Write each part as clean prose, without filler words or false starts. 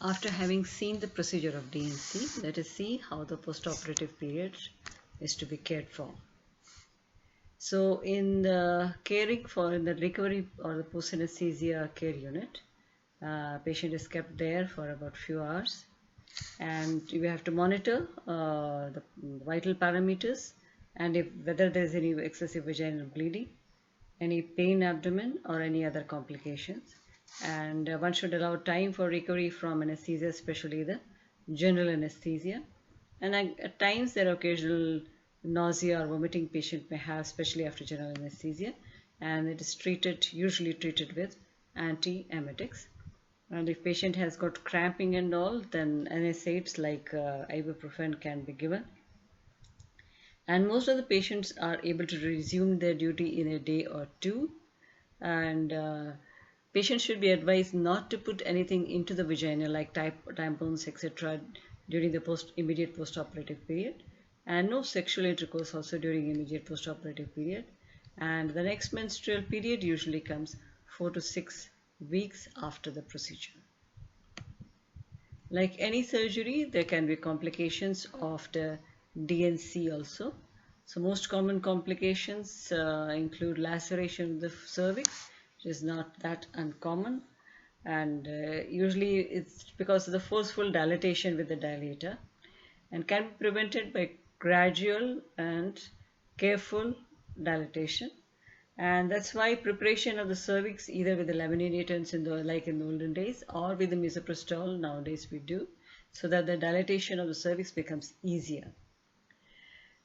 After having seen the procedure of DNC, let us see how the postoperative period is to be cared for. So in the caring for the recovery or the post-anesthesia care unit, patient is kept there for about few hours, and we have to monitor the vital parameters and whether there is any excessive vaginal bleeding, any pain abdomen or any other complications. And one should allow time for recovery from anesthesia, especially the general anesthesia. And at times there are occasional nausea or vomiting patient may have, especially after general anesthesia, and it is usually treated with antiemetics. And if patient has got cramping and all, then NSAIDs like ibuprofen can be given. And most of the patients are able to resume their duty in a day or two. And patients should be advised not to put anything into the vagina like tampons, etc. during the immediate post-operative period, and no sexual intercourse also during immediate post-operative period. And the next menstrual period usually comes 4 to 6 weeks after the procedure. Like any surgery, there can be complications of the DNC also. So most common complications include laceration of the cervix, which is not that uncommon, and usually it's because of the forceful dilatation with the dilator, and can be prevented by gradual and careful dilatation. And that's why preparation of the cervix either with the laminators like in the olden days or with the misoprostol nowadays we do, so that the dilatation of the cervix becomes easier.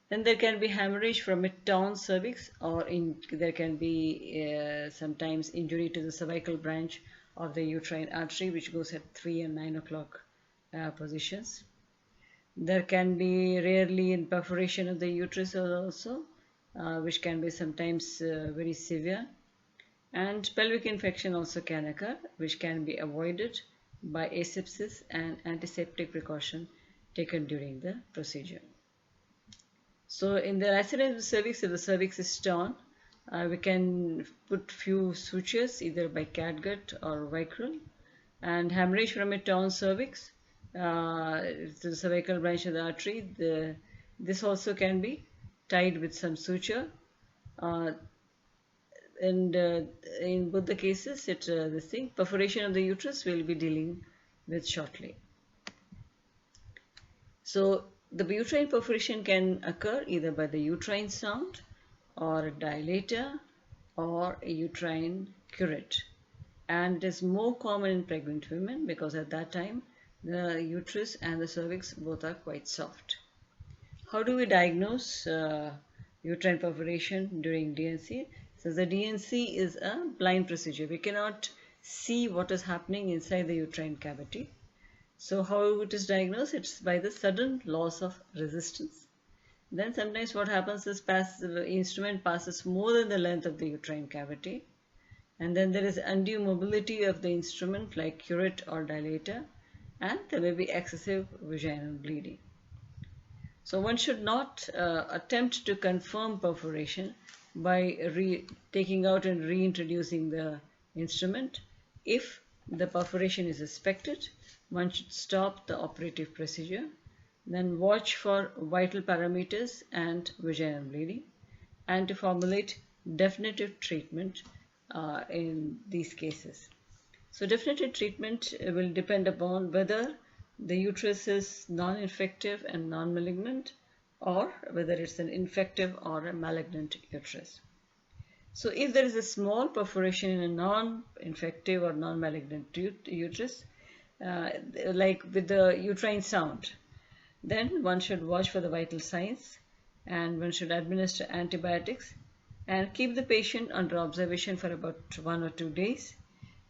Then there can be hemorrhage from a torn cervix, or there can be sometimes injury to the cervical branch of the uterine artery, which goes at 3 and 9 o'clock positions. There can be rarely in perforation of the uterus also, which can be sometimes very severe. And pelvic infection also can occur, which can be avoided by asepsis and antiseptic precaution taken during the procedure. So in the laceration of the cervix, if the cervix is torn, we can put few sutures either by catgut or vicryl. And hemorrhage from a torn cervix, the cervical branch of the artery, this also can be tied with some suture, and in both the cases perforation of the uterus we'll be dealing with shortly. So the uterine perforation can occur either by the uterine sound or a dilator or a uterine curette, and it is more common in pregnant women because at that time the uterus and the cervix both are quite soft. How do we diagnose uterine perforation during DNC? So the DNC is a blind procedure. We cannot see what is happening inside the uterine cavity. So how it is diagnosed? It's by the sudden loss of resistance. Then sometimes what happens is the instrument passes more than the length of the uterine cavity, and then there is undue mobility of the instrument like curette or dilator, and there may be excessive vaginal bleeding. So one should not attempt to confirm perforation by taking out and reintroducing the instrument. If the perforation is suspected, one should stop the operative procedure, then watch for vital parameters and vaginal bleeding, and to formulate definitive treatment in these cases. So definitive treatment will depend upon whether the uterus is non-infective and non-malignant, or whether it's an infective or a malignant uterus. So if there is a small perforation in a non-infective or non-malignant uterus, like with the uterine sound, then one should watch for the vital signs, and one should administer antibiotics and keep the patient under observation for about 1 or 2 days.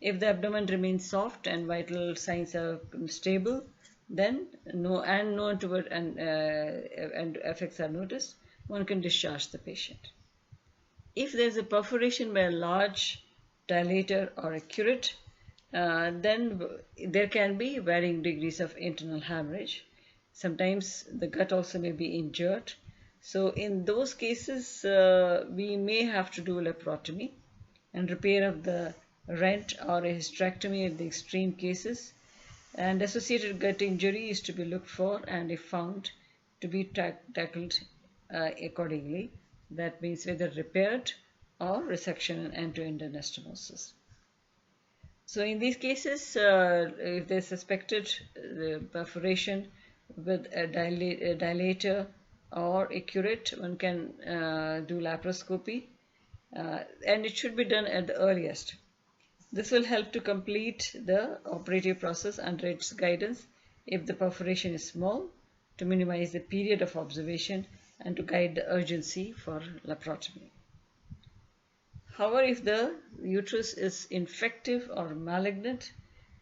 If the abdomen remains soft and vital signs are stable, then no untoward and effects are noticed, one can discharge the patient. If there is a perforation by a large dilator or a curette, then there can be varying degrees of internal hemorrhage. Sometimes the gut also may be injured. So in those cases, we may have to do laparotomy and repair of the rent or a hysterectomy at the extreme cases. And associated gut injury is to be looked for, and if found, to be tackled accordingly. That means whether repaired or resection and end-to-end anastomosis. So in these cases, if they suspected perforation with a dilator or a curate, one can do laparoscopy, and it should be done at the earliest. This will help to complete the operative process under its guidance if the perforation is small, to minimize the period of observation and to guide the urgency for laparotomy. However, if the uterus is infective or malignant,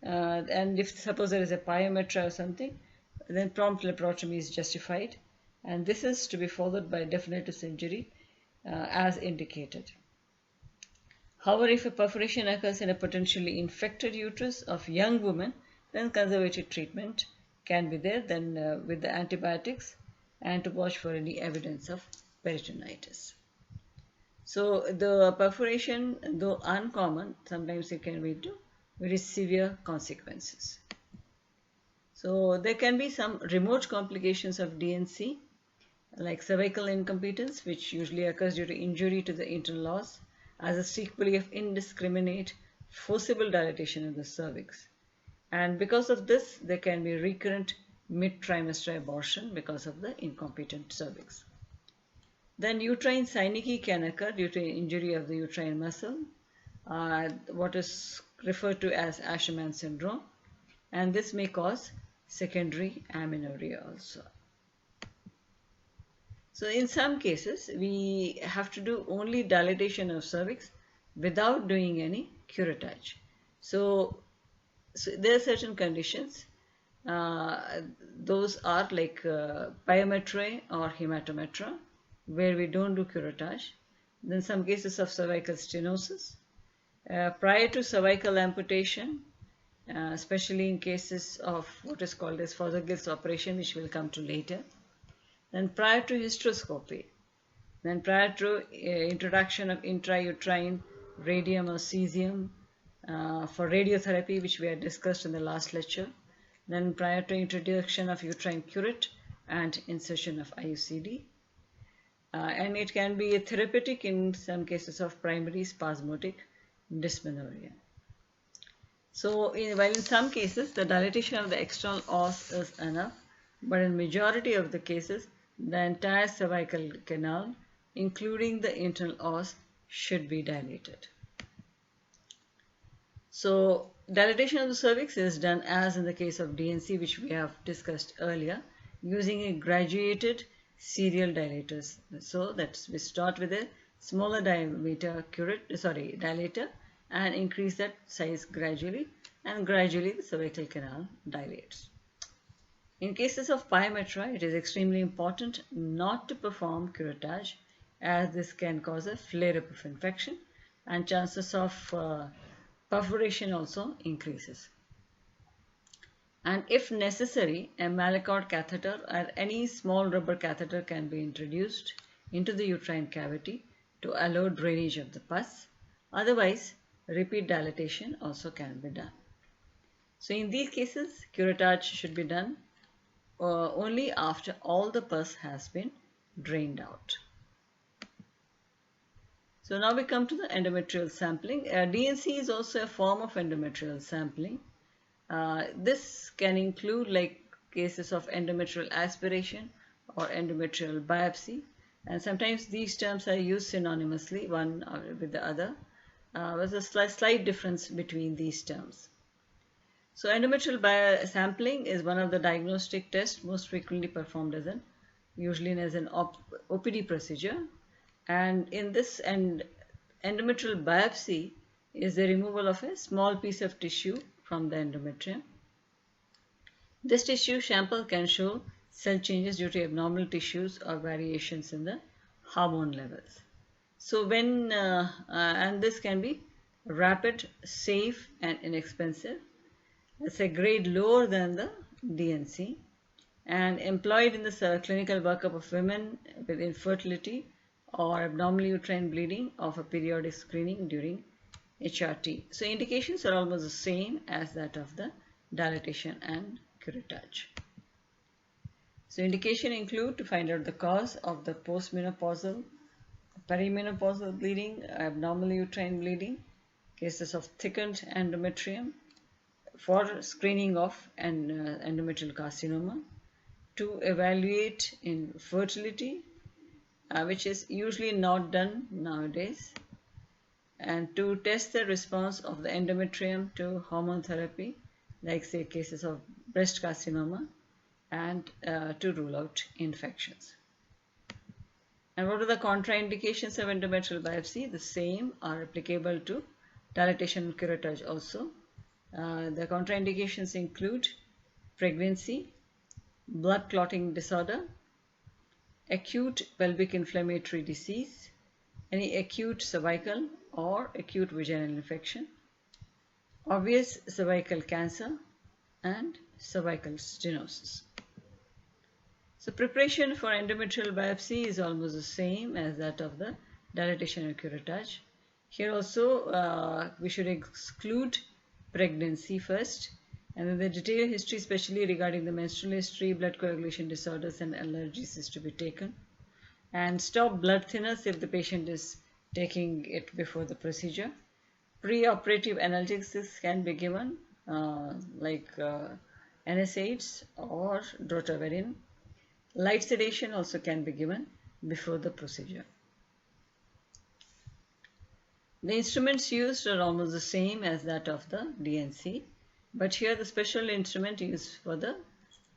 and if suppose there is a pyometra or something, then prompt laparotomy is justified, and this is to be followed by definitive injury as indicated. However, if a perforation occurs in a potentially infected uterus of young woman, then conservative treatment can be there then with the antibiotics, and to watch for any evidence of peritonitis. So the perforation, though uncommon, sometimes it can lead to very severe consequences. So there can be some remote complications of DNC, like cervical incompetence, which usually occurs due to injury to the internal os as a sequelae of indiscriminate forcible dilatation of the cervix. And because of this, there can be recurrent mid-trimester abortion because of the incompetent cervix. Then uterine synecdoche can occur due to injury of the uterine muscle, what is referred to as Asherman syndrome, and this may cause secondary amenorrhea also. So in some cases, we have to do only dilatation of cervix without doing any curettage. So there are certain conditions. Those are like pyometra or hematometra, where we don't do curettage. Then some cases of cervical stenosis. Prior to cervical amputation, especially in cases of what is called as Fothergill's operation, which we'll come to later. Then prior to hysteroscopy. Then prior to introduction of intrauterine radium or cesium for radiotherapy, which we had discussed in the last lecture. Then prior to introduction of uterine curate and insertion of IUCD. And it can be therapeutic in some cases of primary spasmodic dysmenorrhea. So while in some cases the dilatation of the external os is enough, but in majority of the cases the entire cervical canal, including the internal os, should be dilated. So dilatation of the cervix is done as in the case of DNC, which we have discussed earlier, using a graduated serial dilators. So that's we start with a smaller diameter dilator and increase that size gradually, and gradually the cervical canal dilates. In cases of pyometra, it is extremely important not to perform curettage, as this can cause a flare-up of infection and chances of perforation also increases. And if necessary, a Malachite catheter or any small rubber catheter can be introduced into the uterine cavity to allow drainage of the pus. Otherwise, repeat dilatation also can be done. So in these cases, curettage should be done only after all the pus has been drained out. So now we come to the endometrial sampling. DNC is also a form of endometrial sampling. This can include like cases of endometrial aspiration or endometrial biopsy, and sometimes these terms are used synonymously one with the other, with a slight difference between these terms. So endometrial sampling is one of the diagnostic tests most frequently performed usually as an OPD procedure, and in this endometrial biopsy is the removal of a small piece of tissue from the endometrium. This tissue sample can show cell changes due to abnormal tissues or variations in the hormone levels. So and this can be rapid, safe and inexpensive. It's a grade lower than the DNC and employed in the clinical workup of women with infertility or abnormal uterine bleeding of a periodic screening during HRT. So indications are almost the same as that of the dilatation and curettage. So indication include to find out the cause of the postmenopausal, perimenopausal bleeding, abnormal uterine bleeding, cases of thickened endometrium, for screening of endometrial carcinoma, to evaluate infertility, which is usually not done nowadays, and to test the response of the endometrium to hormone therapy, like say cases of breast carcinoma, and to rule out infections. And what are the contraindications of endometrial biopsy? The same are applicable to dilatation and curettage also. The contraindications include pregnancy, blood clotting disorder, acute pelvic inflammatory disease, any acute cervical or acute vaginal infection, obvious cervical cancer, and cervical stenosis. So preparation for endometrial biopsy is almost the same as that of the dilatation and curettage. Here also we should exclude pregnancy first, and then the detailed history, especially regarding the menstrual history, blood coagulation disorders and allergies, is to be taken. And stop blood thinners if the patient is taking it before the procedure. Pre-operative analgesics can be given like NSAIDs or drotaverine. Light sedation also can be given before the procedure. The instruments used are almost the same as that of the DNC, but here the special instrument used for the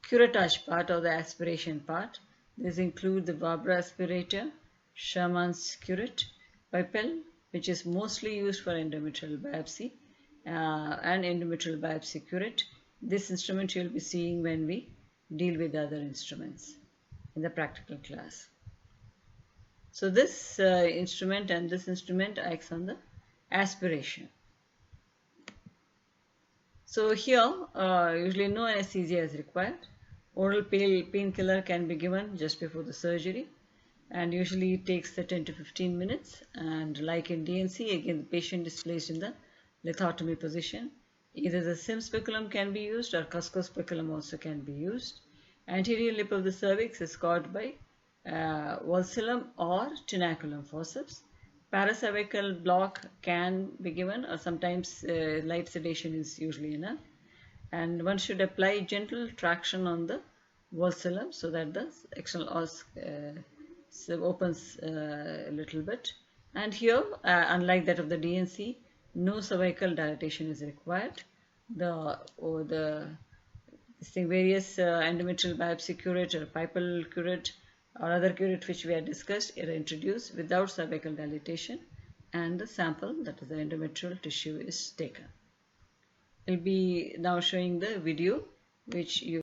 curettage part or the aspiration part. These include the Vabra aspirator, Sherman's curette, Pipel, which is mostly used for endometrial biopsy, and endometrial biopsy curette. This instrument you will be seeing when we deal with other instruments in the practical class. So this instrument and this instrument acts on the aspiration. So here usually no anesthesia is required. Oral painkiller can be given just before the surgery, and usually it takes 10 to 15 minutes, and like in DNC, again the patient is placed in the lithotomy position. Either the sim speculum can be used or Cusco speculum also can be used. Anterior lip of the cervix is caught by valsellum or tenaculum forceps. Paracervical block can be given, or sometimes light sedation is usually enough. And one should apply gentle traction on the valsellum so that the external os opens a little bit. And here, unlike that of the DNC, no cervical dilatation is required. Various endometrial biopsy curette or Pipel curette or other curette which we had discussed are introduced without cervical dilatation, and the sample, that is the endometrial tissue, is taken. I'll be now showing the video which you